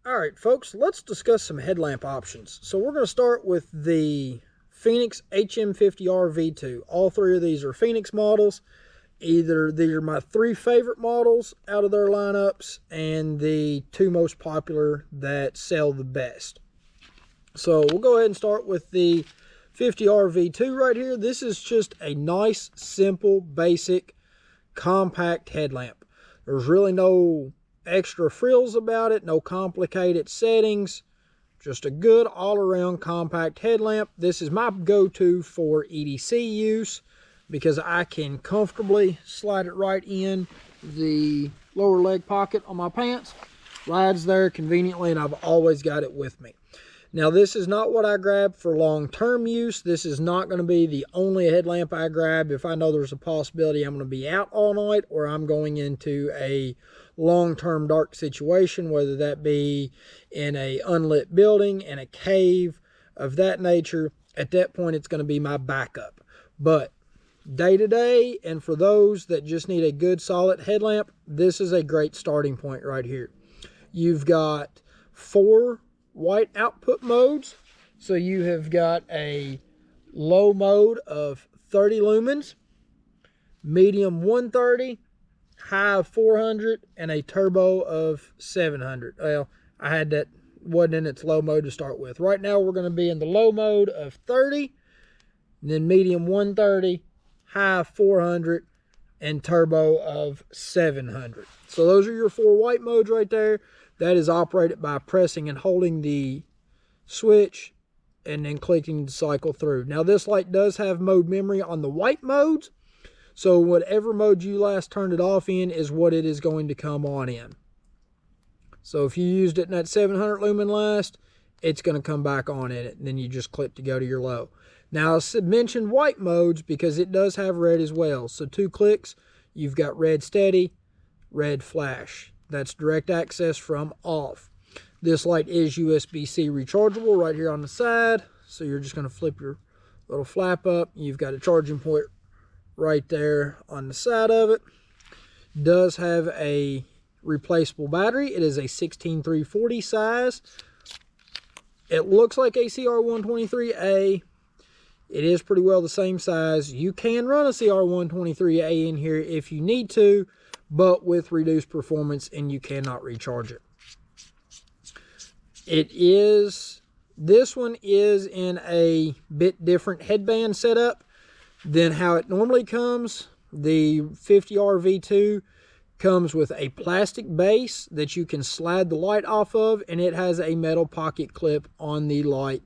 All right, folks, let's discuss some headlamp options. So we're going to start with the Fenix HM50R V2. All three of these are Fenix models. These are my three favorite models out of their lineups and the two most popular that sell the best. So we'll go ahead and start with the 50R V2 right here. This is just a nice, simple, basic, compact headlamp. There's really no extra frills about it, no complicated settings, just a good all-around compact headlamp. This is my go-to for EDC use because I can comfortably slide it right in the lower leg pocket on my pants. Rides there conveniently, and I've always got it with me. Now, this is not what I grab for long-term use. This is not going to be the only headlamp I grab if I know there's a possibility I'm going to be out all night or I'm going into a long-term dark situation, whether that be in a unlit building, in a cave, of that nature. At that point, it's going to be my backup. But day to day, and for those that just need a good solid headlamp, this is a great starting point right here. You've got 4 white output modes. So you have got a low mode of 30 lumens, medium 130, high of 400, and a turbo of 700. Well, I had that, wasn't in its low mode to start with. Right now we're going to be in the low mode of 30, then medium 130, high of 400, and turbo of 700. So those are your 4 white modes right there. That is operated by pressing and holding the switch and then clicking to cycle through. Now, this light does have mode memory on the white modes. So whatever mode you last turned it off in is what it is going to come on in. So if you used it in that 700 lumen last, it's going to come back on in it. And then you just click to go to your low. Now, I mentioned white modes because it does have red as well. So 2 clicks, you've got red steady, red flash. That's direct access from off. This light is USB-C rechargeable right here on the side. So you're just going to flip your little flap up. You've got a charging port right there on the side of it. Does have a replaceable battery. It is a 16340 size. It looks like a CR123A. It is pretty well the same size. You can run a CR123A in here if you need to, but with reduced performance, and you cannot recharge it. This one is in a bit different headband setup than how it normally comes. The 50R V2 comes with a plastic base that you can slide the light off of, and it has a metal pocket clip on the light,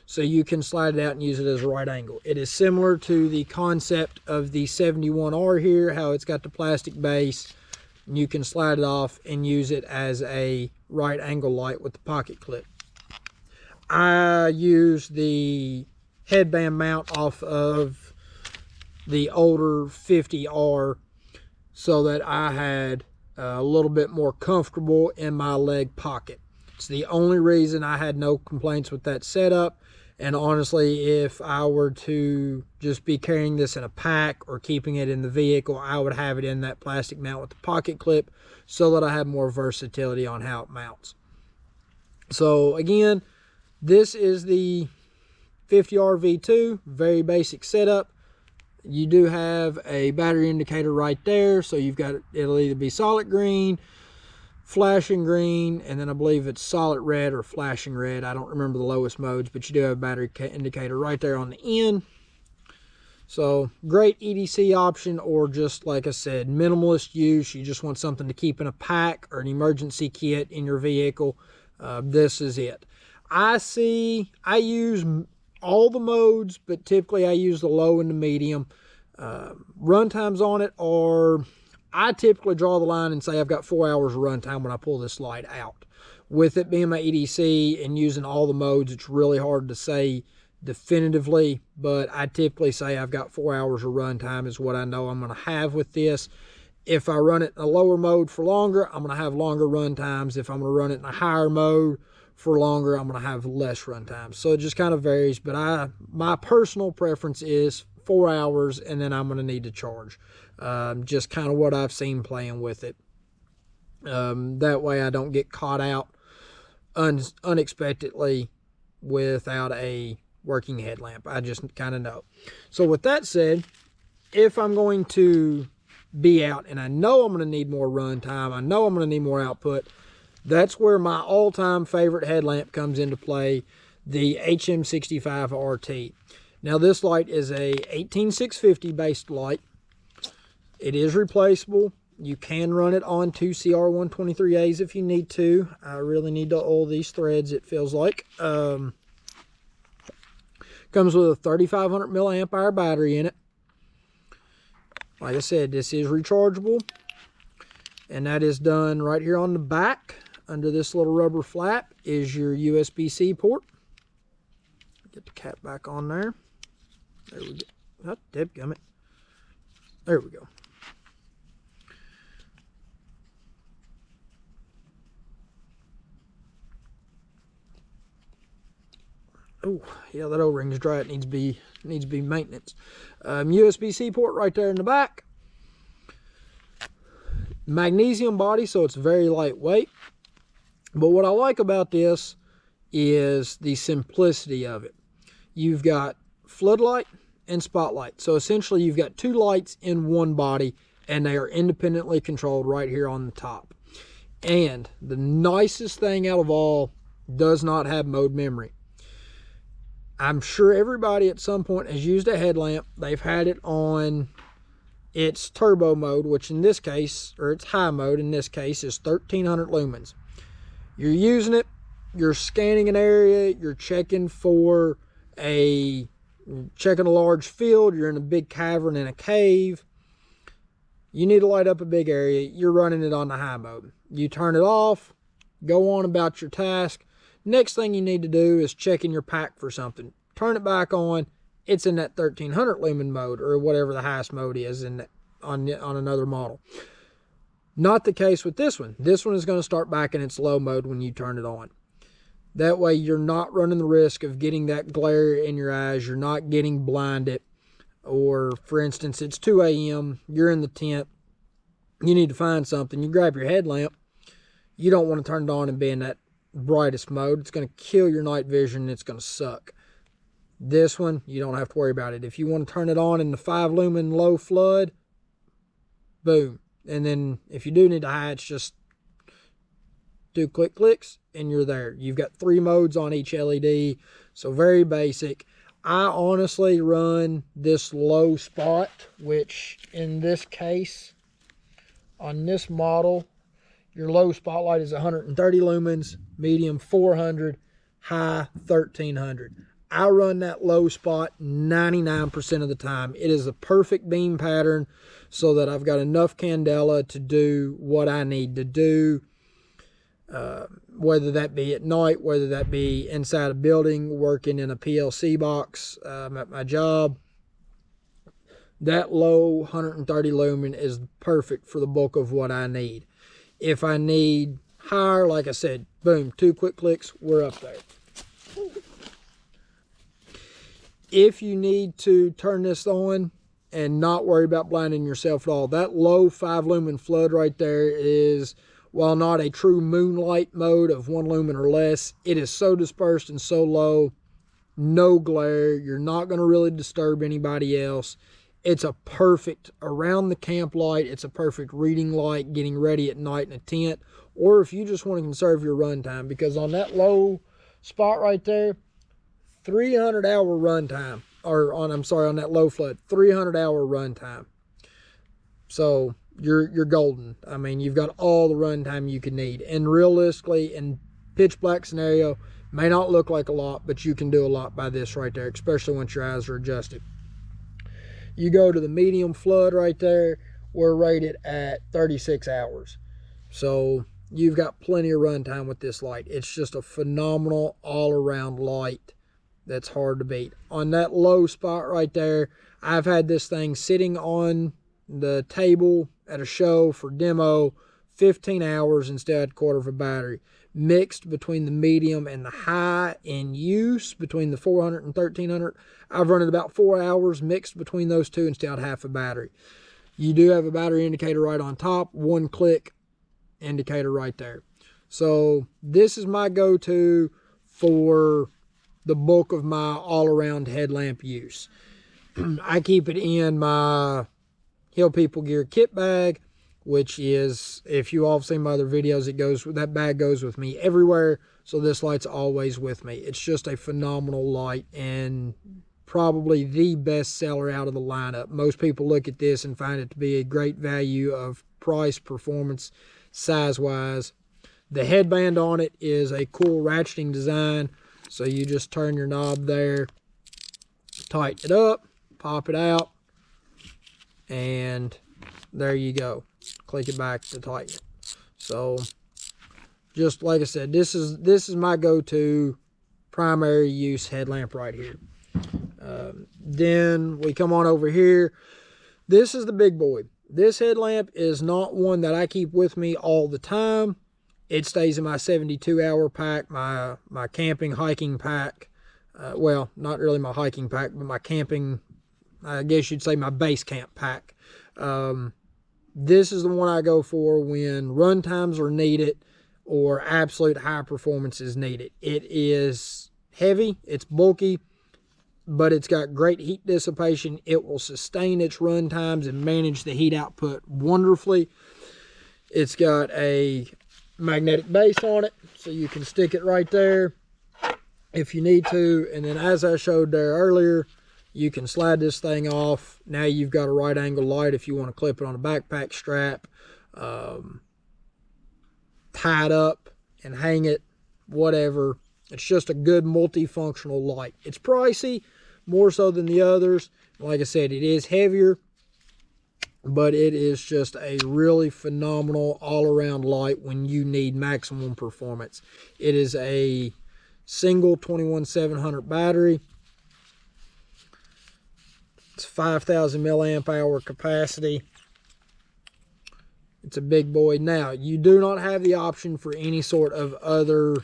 so you can slide it out and use it as a right angle. It is similar to the concept of the 71R here, how it's got the plastic base, and you can slide it off and use it as a right angle light with the pocket clip. I use the headband mount off of the older 50R so that I had a little bit more comfortable in my leg pocket. It's the only reason I had no complaints with that setup. And honestly, if I were to just be carrying this in a pack or keeping it in the vehicle, I would have it in that plastic mount with the pocket clip so that I have more versatility on how it mounts. So again, this is the 50R V2, very basic setup. You do have a battery indicator right there, so you've got, it'll either be solid green, flashing green, and then I believe it's solid red or flashing red. I don't remember the lowest modes, but you do have a battery indicator right there on the end. So great EDC option, or just like I said, minimalist use. You just want something to keep in a pack or an emergency kit in your vehicle. This is it. I use all the modes, but typically I use the low and the medium. Run times on it are, I typically draw the line and say I've got 4 hours of run time when I pull this light out. With it being my EDC and using all the modes, it's really hard to say definitively, but I typically say I've got 4 hours of run time is what I know I'm going to have with this. If I run it in a lower mode for longer, I'm going to have longer run times. If I'm going to run it in a higher mode for longer, I'm going to have less run times. So it just kind of varies, but my personal preference is 4 hours, and then I'm going to need to charge. Just kind of what I've seen playing with it. That way I don't get caught out unexpectedly without a working headlamp. I just kind of know. So with that said, if I'm going to be out and I know I'm going to need more run time, I know I'm going to need more output, that's where my all-time favorite headlamp comes into play, the HM65R-T. Now this light is a 18650 based light. It is replaceable. You can run it on two CR123As if you need to. I really need to oil these threads, it feels like. Comes with a 3500 milliamp hour battery in it. Like I said, this is rechargeable. And that is done right here on the back. Under this little rubber flap is your USB-C port. Get the cap back on there. There we go. Oh, dadgummit. There we go. Oh, yeah, that O-ring's dry. It needs to be maintenance. USB-C port right there in the back. Magnesium body, so it's very lightweight. But what I like about this is the simplicity of it. You've got floodlight and spotlight. So essentially you've got two lights in one body, and they are independently controlled right here on the top. And the nicest thing out of all, does not have mode memory. I'm sure everybody at some point has used a headlamp. They've had it on its turbo mode, which in this case, or its high mode in this case, is 1300 lumens. You're using it, you're scanning an area, you're checking a large field, you're in a big cavern in a cave. You need to light up a big area, you're running it on the high mode. You turn it off, go on about your task. Next thing you need to do is check in your pack for something. Turn it back on, it's in that 1300 lumen mode, or whatever the highest mode is on another model. Not the case with this one. This one is going to start back in its low mode when you turn it on. That way you're not running the risk of getting that glare in your eyes. You're not getting blinded. Or, for instance, it's 2 a.m., you're in the tent, you need to find something, you grab your headlamp, you don't want to turn it on and be in that brightest mode. It's going to kill your night vision, and it's going to suck. This one, you don't have to worry about it. If you want to turn it on in the 5 lumen low flood, boom. And then if you do need to hide, just do quick clicks and you're there. You've got 3 modes on each LED, so very basic. I honestly run this low spot, which in this case, on this model, your low spotlight is 130 lumens, medium 400, high 1300. I run that low spot 99% of the time. It is a perfect beam pattern so that I've got enough candela to do what I need to do, whether that be at night, whether that be inside a building, working in a PLC box at my job. That low 130 lumen is perfect for the bulk of what I need. If I need higher, like I said, boom, 2 quick clicks, we're up there. If you need to turn this on and not worry about blinding yourself at all, that low 5 lumen flood right there is, while not a true moonlight mode of 1 lumen or less, it is so dispersed and so low, no glare. You're not going to really disturb anybody else. It's a perfect around the camp light. It's a perfect reading light, getting ready at night in a tent, or if you just want to conserve your run time, because on that low spot right there, 300 hour run time, or on that low flood, 300 hour run time. So you're golden. I mean, you've got all the run time you can need. And realistically, in pitch black scenario, may not look like a lot, but you can do a lot by this right there, especially once your eyes are adjusted. You go to the medium flood right there, we're rated at 36 hours. So you've got plenty of run time with this light. It's just a phenomenal all-around light that's hard to beat. On that low spot right there, I've had this thing sitting on the table at a show for demo 15 hours and still had a quarter of a battery. Mixed between the medium and the high in use, between the 400 and 1300. I've run it about 4 hours mixed between those two and still had half a battery. You do have a battery indicator right on top, 1 click indicator right there. So this is my go-to for the bulk of my all-around headlamp use. I keep it in my Hill People Gear kit bag, which is, if you all have seen my other videos, that bag goes with me everywhere. So this light's always with me. It's just a phenomenal light and probably the best seller out of the lineup. Most people look at this and find it to be a great value of price, performance, size-wise. The headband on it is a cool ratcheting design. So you just turn your knob there, tighten it up, pop it out, and there you go. Click it back to tighten it. So just like I said, this is my go-to primary use headlamp right here. Then we come on over here. This is the big boy. This headlamp is not one that I keep with me all the time. It stays in my 72-hour pack, my camping, hiking pack. Well, not really my hiking pack, but my camping, I guess you'd say my base camp pack. This is the one I go for when run times are needed or absolute high performance is needed. It is heavy, it's bulky, but it's got great heat dissipation. It will sustain its run times and manage the heat output wonderfully. It's got a magnetic base on it, so you can stick it right there if you need to. And then, as I showed there earlier, you can slide this thing off. Now you've got a right angle light if you want to clip it on a backpack strap, tie it up and hang it, whatever. It's just a good multifunctional light. It's pricey, more so than the others. Like I said, it is heavier, but it is just a really phenomenal all-around light when you need maximum performance. It is a single 21700 battery. It's 5,000 milliamp hour capacity. It's a big boy. Now, you do not have the option for any sort of other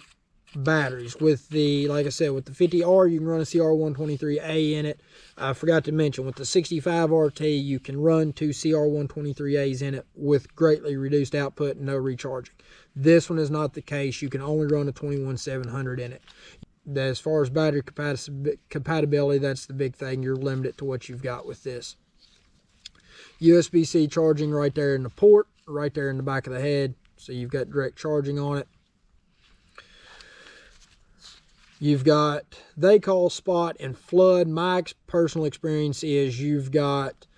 batteries. With the, like I said, with the 50R, you can run a CR123A in it. I forgot to mention, with the 65R-T, you can run 2 CR123As in it with greatly reduced output and no recharging. This one is not the case. You can only run a 21700 in it. As far as battery compatibility, that's the big thing. You're limited to what you've got with this. USB-C charging right there in the port, right there in the back of the head. So you've got direct charging on it. You've got, they call spot and flood. My personal experience is you've got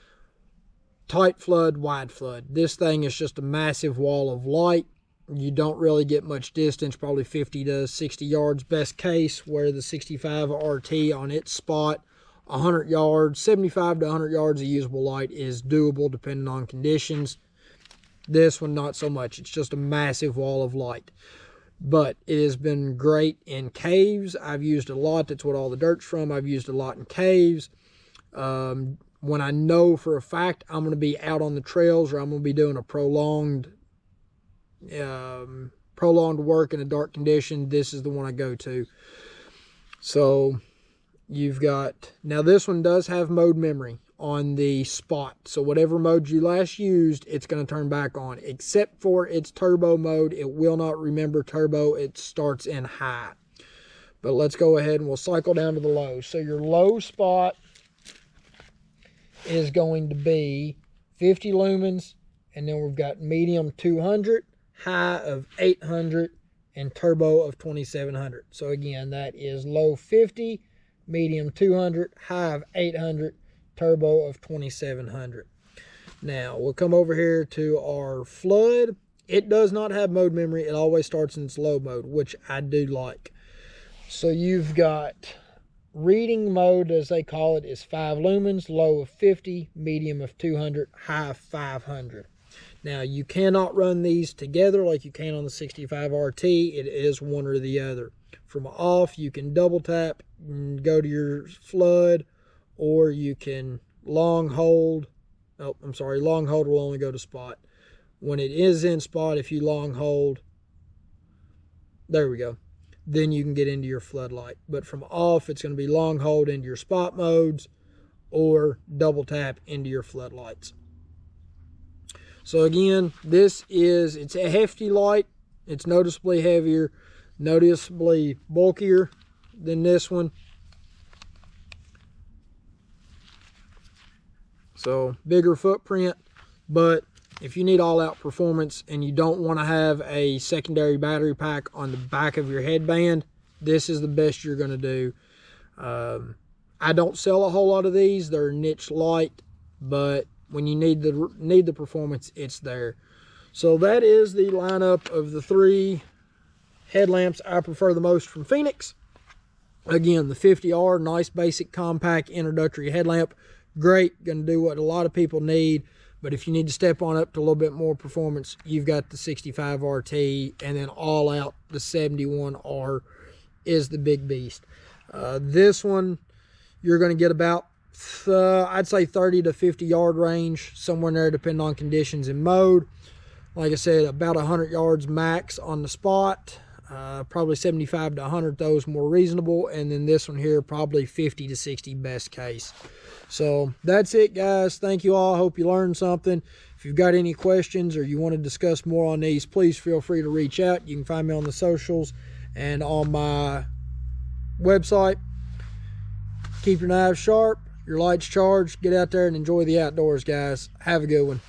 tight flood, wide flood. This thing is just a massive wall of light. You don't really get much distance, probably 50 to 60 yards best case, where the 65R-T on its spot, 100 yards, 75 to 100 yards of usable light is doable depending on conditions. This one, not so much. It's just a massive wall of light. But it has been great in caves. I've used it a lot. That's what all the dirt's from. I've used it a lot in caves. When I know for a fact I'm going to be out on the trails, or I'm going to be doing a prolonged work in a dark condition, this is the one I go to. So you've got, now this one does have mode memory on the spot, so whatever mode you last used, it's going to turn back on, except for its turbo mode. It will not remember turbo. It starts in high. But let's go ahead and we'll cycle down to the low. So your low spot is going to be 50 lumens, and then we've got medium 200, high of 800, and turbo of 2700. So again, that is low 50, medium 200, high of 800, turbo of 2700. Now we'll come over here to our flood. It does not have mode memory. It always starts in its low mode, which I do like. So you've got reading mode, as they call it, is 5 lumens, low of 50, medium of 200, high of 500. Now you cannot run these together like you can on the 65R-T. It is one or the other. From off, you can double tap and go to your flood, or you can long hold. Oh, I'm sorry, long hold will only go to spot. When it is in spot, if you long hold, there we go, then you can get into your floodlight. But from off, it's going to be long hold into your spot modes, or double tap into your floodlights. So again, it's a hefty light. It's noticeably heavier, noticeably bulkier than this one. So bigger footprint, but if you need all-out performance and you don't want to have a secondary battery pack on the back of your headband, this is the best you're going to do. I don't sell a whole lot of these. They're niche light, but when you need the performance, it's there. So that is the lineup of the 3 headlamps I prefer the most from Fenix. Again, the 50R, nice basic compact introductory headlamp. Great, going to do what a lot of people need. But if you need to step on up to a little bit more performance, you've got the 65R-T, and then all out the 71R is the big beast. This one, you're going to get about, I'd say 30 to 50 yard range, somewhere in there, depending on conditions and mode. Like I said, about 100 yards max on the spot. Probably 75 to 100, those more reasonable. And then this one here, probably 50 to 60 best case. So that's it, guys. Thank you all. Hope you learned something. If you've got any questions or you want to discuss more on these, please feel free to reach out. You can find me on the socials and on my website. Keep your knives sharp, your lights charged. Get out there and enjoy the outdoors, guys. Have a good one.